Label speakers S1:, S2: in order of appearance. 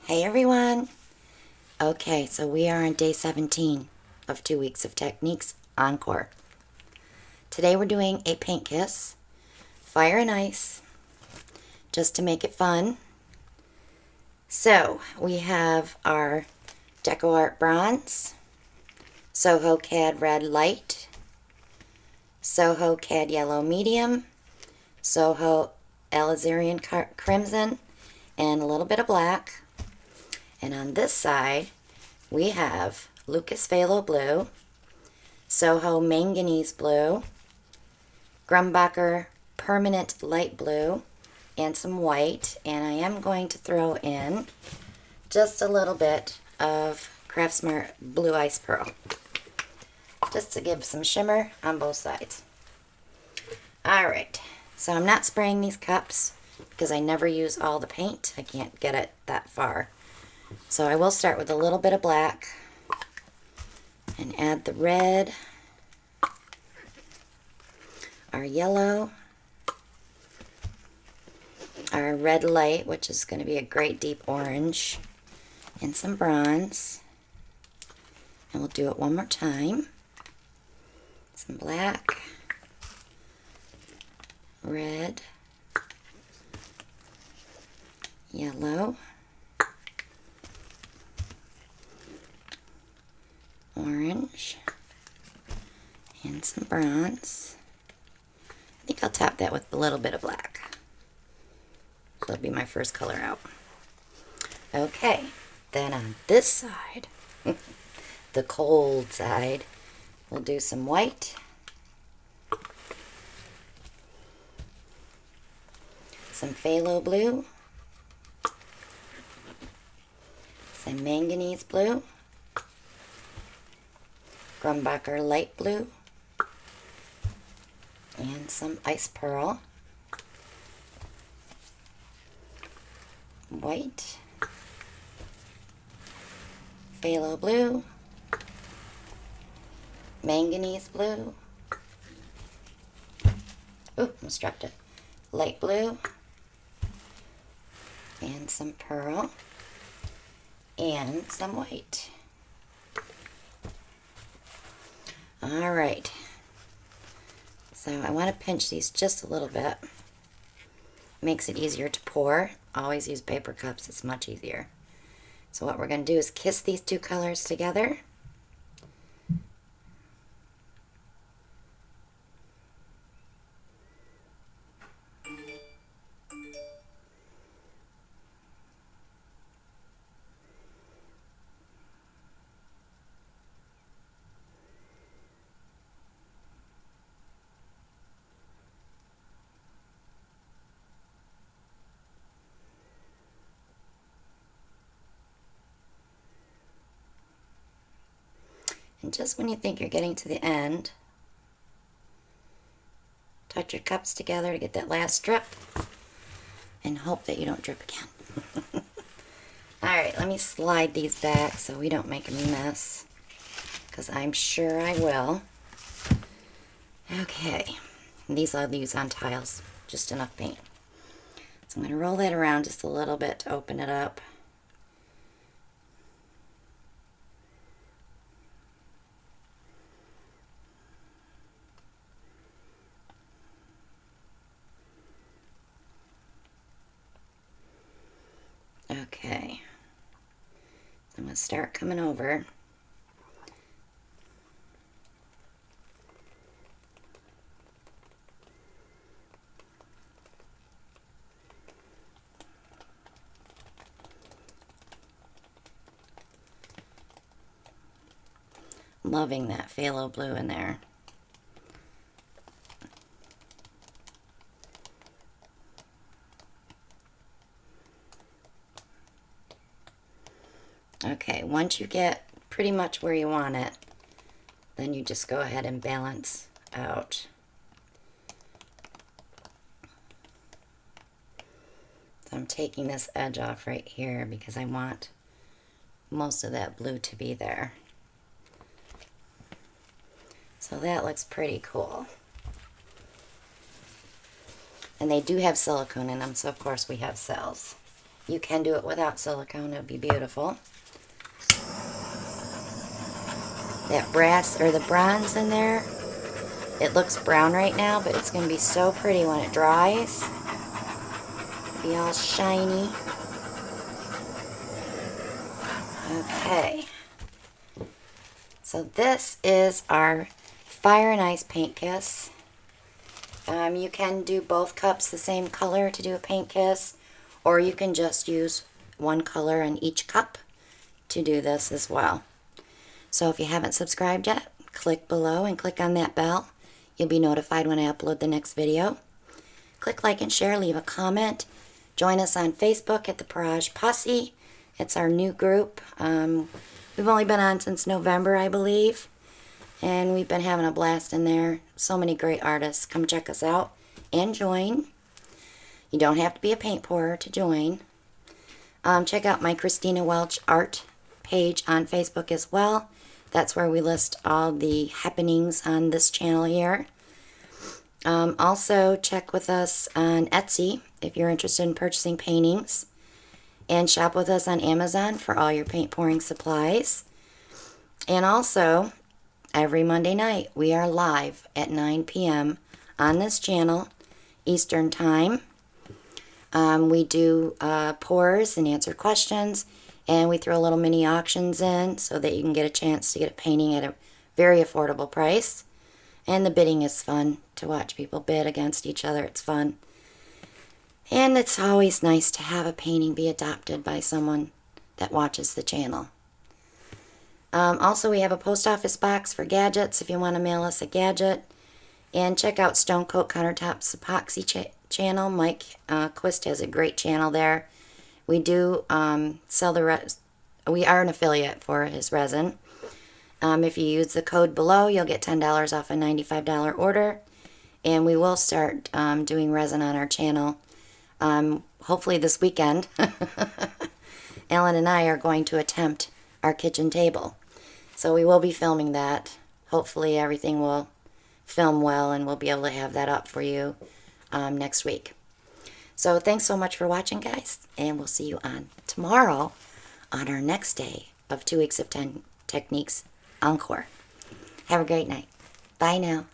S1: Hey everyone! Okay, so we are on day 17 of 2 weeks of techniques Encore. Today we're doing a paint kiss, fire and ice, just to make it fun. So we have our Deco Art Bronze, Soho Cad Red Light, Soho Cad Yellow Medium, Soho Alizarin Crimson, and a little bit of black. And on this side, we have Lucas Phthalo Blue, Soho Manganese Blue, Grumbacher Permanent Light Blue, and some white. And I am going to throw in just a little bit of Craftsmart Blue Ice Pearl, just to give some shimmer on both sides. Alright, so I'm not spraying these cups because I never use all the paint. I can't get it that far. So I will start with a little bit of black and add the red, our yellow, our red light, which is going to be a great deep orange, and some bronze. And we'll do it one more time. Some black, red, yellow, orange, and some bronze. I think I'll top that with a little bit of black. That'll be my first color out. Okay, then on this side, the cold side, we'll do some white, some phthalo blue, some manganese blue, Grumbacher light blue, and some ice pearl, white, phthalo blue, manganese blue, almost dropped it, light blue, and some pearl, and some white. Alright, so I want to pinch these just a little bit. Makes it easier to pour. Always use paper cups, it's much easier. So what we're going to do is kiss these two colors together. And just when you think you're getting to the end, touch your cups together to get that last drip and hope that you don't drip again. Alright, let me slide these back so we don't make a mess, because I'm sure I will. Okay, and these I'll use on tiles, just enough paint. So I'm going to roll that around just a little bit to open it up. Okay, so I'm going to start coming over. Loving that phthalo blue in there. Okay, once you get pretty much where you want it, then you just go ahead and balance out. So I'm taking this edge off right here because I want most of that blue to be there. So that looks pretty cool. And they do have silicone in them, so of course we have cells. You can do it without silicone. It would be beautiful. That brass or the bronze in there, it looks brown right now, but it's going to be so pretty when it dries. It'll be all shiny. Okay. So this is our Fire and Ice paint kiss. You can do both cups the same color to do a paint kiss, or you can just use one color in each cup to do this as well. So if you haven't subscribed yet, click below and click on that bell. You'll be notified when I upload the next video. Click like and share, leave a comment. Join us on Facebook at the Parage Posse. It's our new group. We've only been on since November, I believe. And we've been having a blast in there. So many great artists. Come check us out and join. You don't have to be a paint pourer to join. Check out my Christina Welch Art page on Facebook as well. That's where we list all the happenings on this channel here. Also, check with us on Etsy if you're interested in purchasing paintings. And shop with us on Amazon for all your paint pouring supplies. And also, every Monday night, we are live at 9 p.m. on this channel, Eastern Time. We do pours and answer questions, and we throw little mini auctions in so that you can get a chance to get a painting at a very affordable price. And the bidding is fun to watch people bid against each other. It's fun. And it's always nice to have a painting be adopted by someone that watches the channel. Also, we have a post office box for gadgets if you want to mail us a gadget. And check out Coat Countertops epoxy channel. Mike Quist has a great channel there. We do sell we are an affiliate for his resin. If you use the code below, you'll get $10 off a $95 order. And we will start doing resin on our channel. Hopefully this weekend. Ellen and I are going to attempt our kitchen table. So we will be filming that. Hopefully everything will film well and we'll be able to have that up for you next week. So thanks so much for watching, guys, and we'll see you on tomorrow on our next day of 2 weeks of 10 techniques Encore. Have a great night. Bye now.